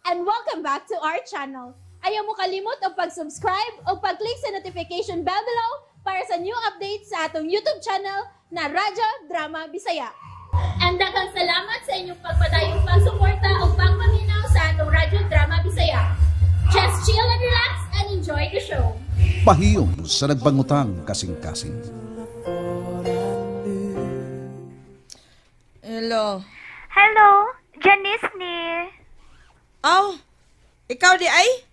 and welcome back to our channel. Ayaw mo kalimot o pag-subscribe o pag-click sa notification bell below para sa new updates sa atong YouTube channel na Radyo Drama Bisaya. And daghang salamat sa inyong pagpadayong pagsuporta o pagpaminaw sa atong Radyo Drama Bisaya. Just chill and relax and enjoy the show. Pahiyom sa nagbangutang kasing-kasing. Hello. Hello, Janice ni. Oh, ikaw di ay?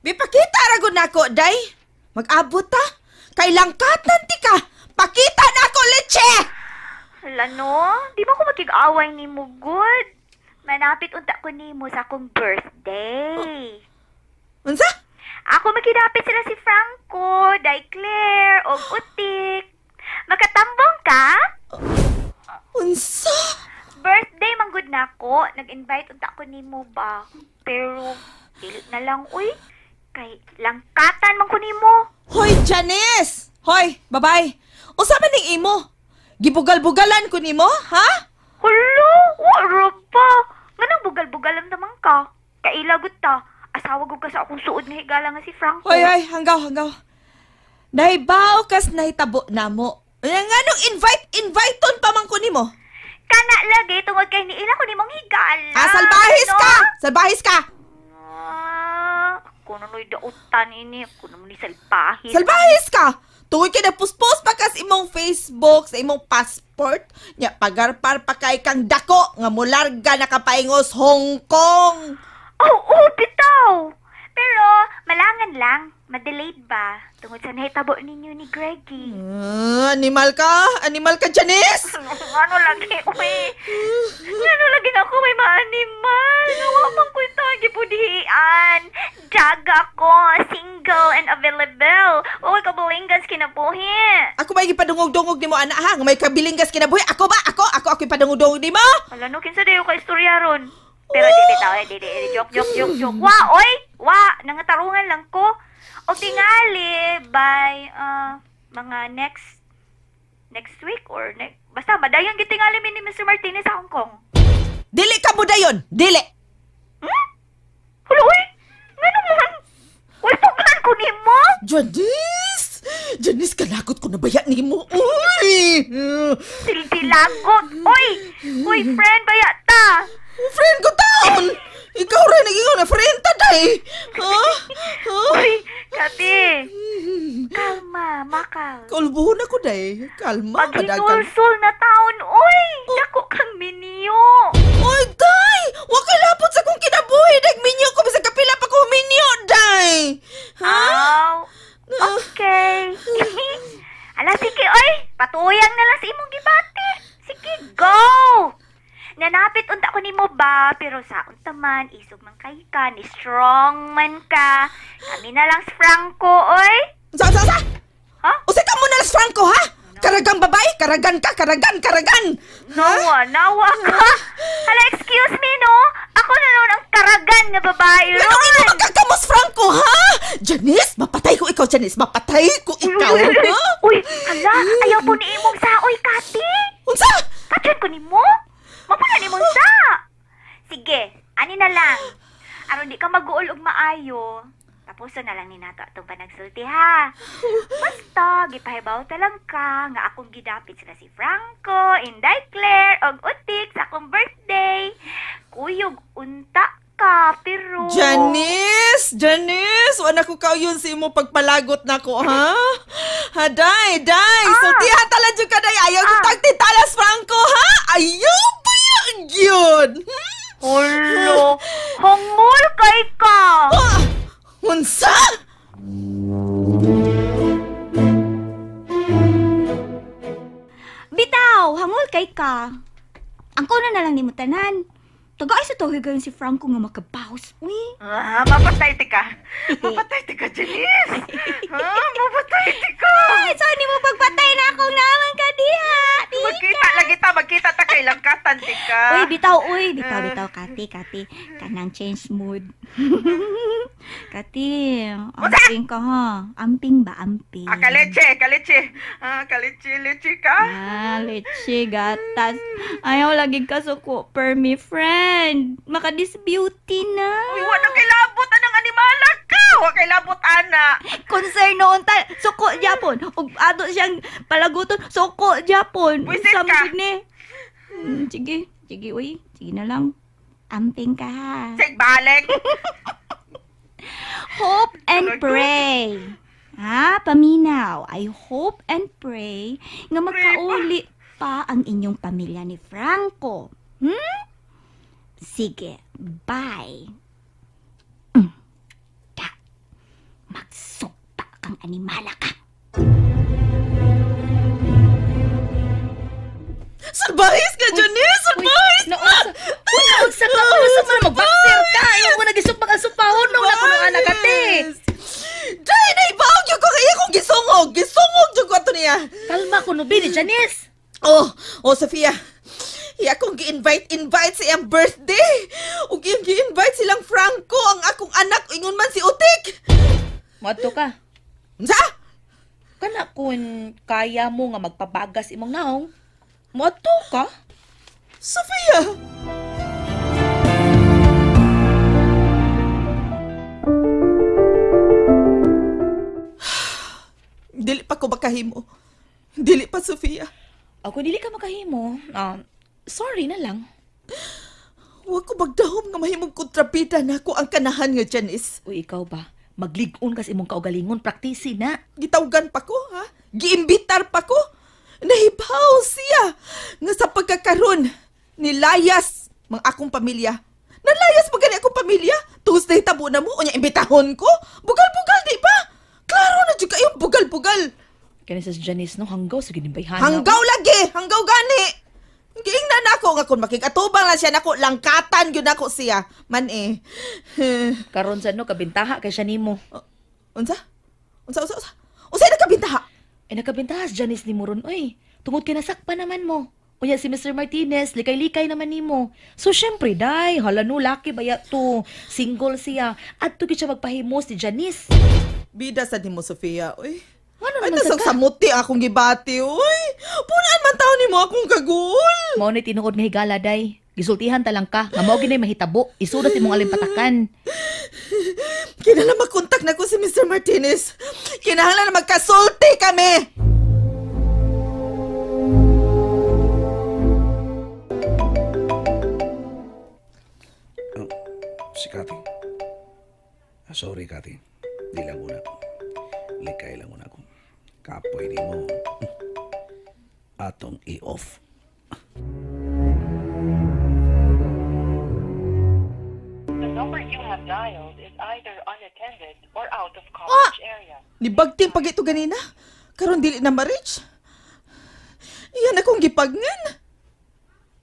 Bipakita ragod na ako, day. Mag-abot ta. Kay langkatan ti ka. Pakita na ako, leche! Hala no, di ba ko makig-away ni mo, good? Manapit unta ko ni mo sa akong birthday. Unsa? Ako makidapit sila si Franco, Day Claire, o Utik. Makatambong ka? Unsa? Birthday manggod na ako. Nag-invite unta ko ni mo ba? Pero, dili na lang, uy. Kay langkatan man ko ni mo. Hoy, Janice! Hoy, babay. Usa man ning imo? Gibugal-bugalan ko nimo, ha? Hulo, wala pa. Nga nang bugal-bugalan naman ka. Kailagot ta. Asawa ko ka sa akong suod nga higala nga si Franco. Hoy, hanggaw. Nahibaw kas nahitabo na mo. Nga nung invite-on pa man ko nimo. Kana lagi tungod kay niila ko nimong higala. Salbahis ka! Salbahis ka! Ako na no'y dautan ini. Ako na mo ni salbahis. Salbahis ka! Tuloy ka na puspos pa kas imong Facebook sa imong passport. Nya pagarpar pa kay kang dako nga mularga nakapaingos Hong Kong. Oo, bitaw. Pero malangan lang. Madelayed ba? Tungod sa nahitabo ninyo ni Greggy. Animal ka, Janice! Ano lagi, uy? Ano lagi na ako may ma-animal? Nawamang ko ito, gipudihian. Jaga ko, single and available. Huwag ka balinggas kinabuhi. Ako ba ipadungog-dungog ni mo, anak, ha? May kabilinggas kinabuhi. Ako ba? Ako ipadungog-dungog ni mo? Wala no, kinsa dayo ka istorya ron. Pero di, joke. Wa, nangatarungan lang ko. O tingali, by, mga next week or basta, madayang gitingali mi ni Mr. Martinez sa Hong Kong. Dili ka mo dayon! Dili! Hulo, uy! Nga naman! Uy, tugan ko ni mo! Janice, kalakot ko na baya ni mo. Uy! Silsilagot! Uy, friend, baya ta! Friend ko taon! Ikaw rin naging na friend ta, day! Uy, Kati! Kalma, makal. Kalbuhon ako, day. Kalma, Pag-hinulsul na taon, uy! Dako kang minyo! Uy, day! Huwag kalapot sa kong kinabuhi. Nagminyo ko, bisa kapila pa ko minyo, day! Okay. Ala, sige, oy! Patuyang na lang sa imong gibati. Sige, go! Nanapit unta ko ni mo ba, pero sa unta man, isog man kay ka, ni strong man ka. Kami na lang si Franco, oy! Sa? Ha? Usay ka muna las Franco, ha? Karagang babae, karagan ka, karagan! Nawa ka! Hala, excuse me, no? Ako na noon ang karagan na babae, Ano ino magkakamos, Franco, ha? Janice, mapatay ko ikaw, Janice. Mapatay ko ikaw, ha? Uy, hala, ayaw po ni imong saoy, Kati. Unsa? Katyan ko ni mo? Mapuna ni mong sa. Sige, ani na lang. Aron di ka mag-uol og maayo. Tapos na lang ni nato atong panagsulti, ha? Basta, gipahibaw talang ka nga akong gidapit sila si Franco, Inday Claire, og Utik sa akong birthday. Kuyog unta ka, pero... Janice! Wala ko kauyon sa imo pagpalagot na ko, ha? Ha, day! Sultihan talan dyan ka, day! Ayaw ko tagtitalas, Franco, ha? Ayaw ba yun? Hulo! Hangol kay ka! Unsa? Bitaw, hangol kay ka. Ang kuna na lang ni mo tanan. Tagay sa tawag gayon si Franco nga makabaws. Uy. Mapatay tika, Janice! Mapatay tika! Ay, saan ni mo pagpatay na akong naman ka diha? Magkita ta kay langkatan tika. Uy, bitaw, Kati. Kanang change mood. Kati, amping ka ha. Amping ba, amping? Kaleche ka? Leche, gatas. Ayaw lagi ka suko per me, friend. boyfriend. Maka-disbeauty na. Uy, wa na kilabot anang animala ka. Wa kilabot ana. Concern noon ta. Suko Japon. Ug ato siyang palaguton. Suko Japon. Buisit ka. Samsig ni. Sige. Sige, uy. Sige na lang. Amping ka ha. Sig balik. Hope and pray. Ha, paminaw. I hope and pray nga magkauli pa ang inyong pamilya ni Franco. Sige, bye. Magsukta kang animala ka. Salbahis ka, Janice! Salbahis! Naunsa ka pa sa mga mag-boxer ka. Ayaw ko nagisupag ang supahon nung nakuno anak ate. Day, naibawag yung ko kaya kong gisungog! Gisungog yung ko ito niya! Kalma ko no, Bini, Janice. Oh, Sofia. Iya akong gi-invite sa iyang birthday. Ug iyang gi-invite silang Franco, ang akong anak, ingon man si Utik. Mato ka. Unsa? Kana kung kaya mo nga magpabagas imong naong. Mato ka. Sofia! Dili pa ko makahimo. Dili pa, Sofia. Ako dili ka makahimo. Sorry na lang. Huwag ko magdahom nga mahimong kontrabida na ako ang kanahan nga, Janice. Uy, ikaw ba? Magligon ka sa imong kaugalingon. Praktisi na. Gitawgan pa ko, ha? Giimbitar pa ko. Nahibaw siya nga sa pagkakaroon nilayas mga akong pamilya. Nalayas ba gani akong pamilya? Tuesday tabo na mo, o niya imbitahon ko? Bugal-bugal, di ba? Klaro na dyan kayong bugal-bugal. Kaya sa Janice, no? Hanggaw sa ginimbayhan. Hanggaw lagi! Hanggaw gani! Giingnan na ako nga kung makikatubang lang siya nako, langkatan yun ako siya. Man eh. Karon sa no, kabintaha kay siya nimo. Unsa? Unsa nagkabintaha? Nagkabintahas, Janice ni Moron. Uy, tungod kay nasakpan naman mo. Unya si Mr. Martinez, likay-likay naman nimo. So, syempre, day, hala no, laki baya to. Single siya. At to siya magpahimos ni Janice. Bida sa ni mo, Sofia, uy. Ano Ay, naman nasang sa ka? samuti akong gibati, uy. Punaan man taon ni mo akong kagul. Mao ni tinuod nga higala, day. Gisultihan talang ka. Nga mao ginay mahitabo. Isudat imong alimpatakan. Kinahanglan makontak na ko si Mr. Martinez. Kinahanglan na magkasulti kami. Si Cathy. Sorry, Cathy. Di lang una. Likay lang una ko. Kapoy di mo. Atong i-off. The number you have dialed is either unattended or out of coverage area. Nibagting pag ito ganina. Karon dili na ma-reach. Iyan akong gipagngan.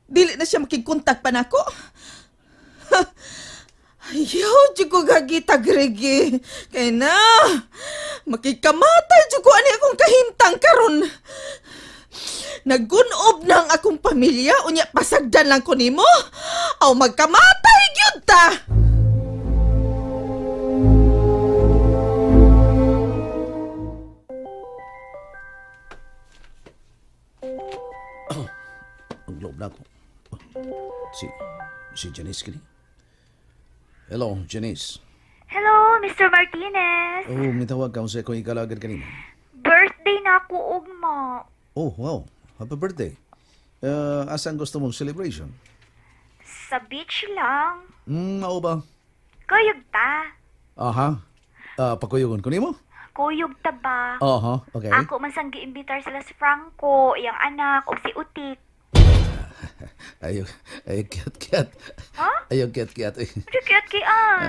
Dili na siya makikkontak pa nako. Ayaw, di ko gagitag, Regi. Kaya na, makikamatay, di ko ani akong kahintang karon. Nagunob na ang akong pamilya, unya pasagdan lang ko nimo. Aw magkamatay, gyud ta. Ang loob na ako. Si Janice kini. Hello, Janice. Hello, Mr. Martinez. Oh, mitawag ka sa kung ikalagad kanina. Birthday na ako, ugma. Oh, wow. Happy birthday. Asan gusto mong celebration? Sa beach lang. Mao ba? Kuyog ta. Aha. Pakuyugon ko nimo? Kuyog ta ba? Aha, okay. Ako man sang giimbitar sila si Franco, iyang anak, o si Utik. Ayaw kiat-kiat. Ha? Ayaw kiat-kiat. Kiyat kiyan.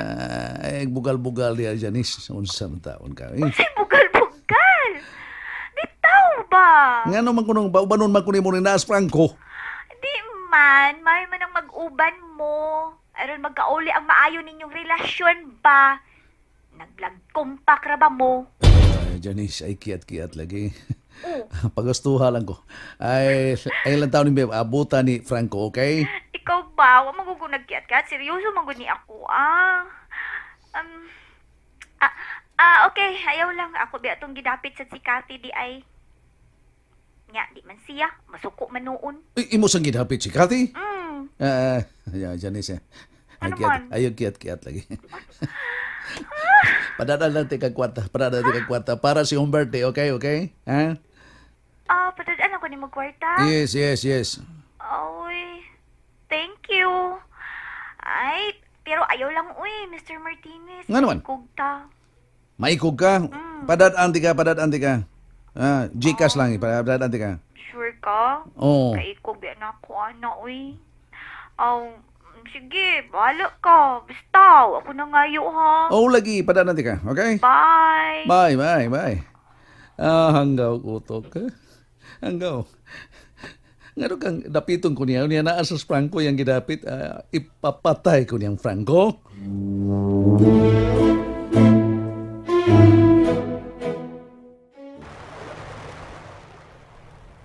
Ay, bugal-bugal niya, Janice. Unsa man taon ka. Unsay bugal-bugal? Bitaw ba? Nga naman ko nung baubanon man ko ni mo rin naas, Franco. Di man, may man ang mag-uban mo. Aron magkauli ang maayo ninyong relasyon ba? Naglag-kumpak ra ba mo? Janice, ay kiat-kiat lagi. Oh. Pagustuha lang ko. Ay lang taon ni Beb, abutan ni Franco, okay? Ikaw ba? Wa magugunag kiat-kiat. Seryoso mangguni ako, okay. Ayaw lang. Ako ba itong gidapit sa si Cathy di ay... Nga, di man siya. Masuko man noon. Imo sang gidapit si Cathy? Janice. Ano man? Ayaw kiat-kiat lagi. Padadal lang tika kwarta. Para si Humberto, okay? Ha? Patadaan ako ni mo kwarta. Yes. Uy, thank you. Ay, pero ayaw lang, Mr. Martinez. Nga naman? Kugta. Maikog ka? Padadaan tika. Gcash lang, padadaan tika. Sure ka? Oo. Kaikog yan ako, sige, bahala ka. Basta, ako na ngayo, ha? Oo, lagi, padadaan tika, okay? Bye! Bye. Hanggaw kutok ka. Hanggaw. Nga kang dapiton ko niya naasas Franco yang gidapit, ipapatay ko niyang Franco.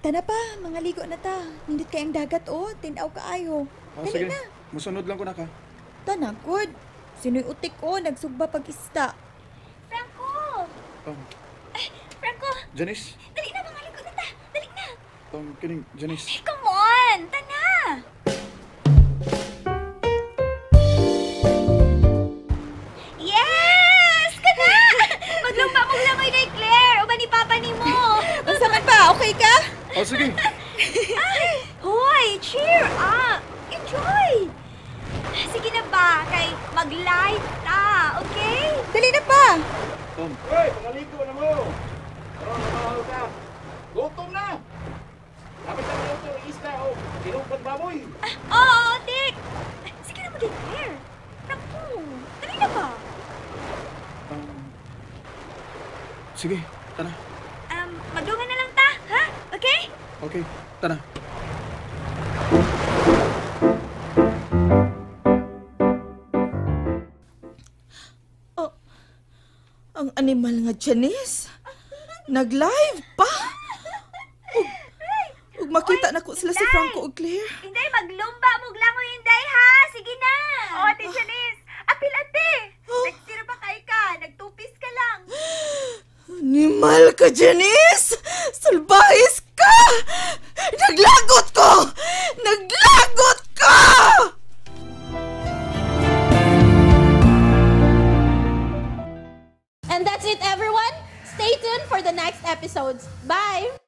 Tana pa, mga ligo na ta. Nindot kayang dagat tinaw kaayo. Dali na. Masunod lang ko na ka. Tana, good. Sino'y utik nagsugba pag-ista. Franco! Franco! Janice? Dali na, mga ligo na ta! Dali na! Kining, Janice. Come on! Tana! Yes! Kana! Maglumpa mo lang kay Claire o ba ni Papa ni mo? Basta man pa, okay ka? Sige. Hoy! Cheer up! Enjoy! Sige na ba? Kay mag-live ta, okay? Dali na pa. Hoy, pangaligo na mo. Karon mahal ka. Gutom na. Dapat na mo ito isda tinupad baboy. Oo, Dick! Sige na mo, Dick, Claire. Naku, dali na ba? Sige, tara. Magdungan na lang ta, ha? Okay? Okay, tara. Ang animal nga Janice. Nag-live pa. Ug makita na ko sila si Franco ug Claire. Inday, maglumba mo lang mo, Inday, ha? Sige na. Oo, Ate Janice. Apil, ate. Nagsira pa kay ka. Nagtupis ka lang. Animal ka, Janice! Salbahis ka! Naglagot ko! And that's it, everyone. Stay tuned for the next episodes. Bye!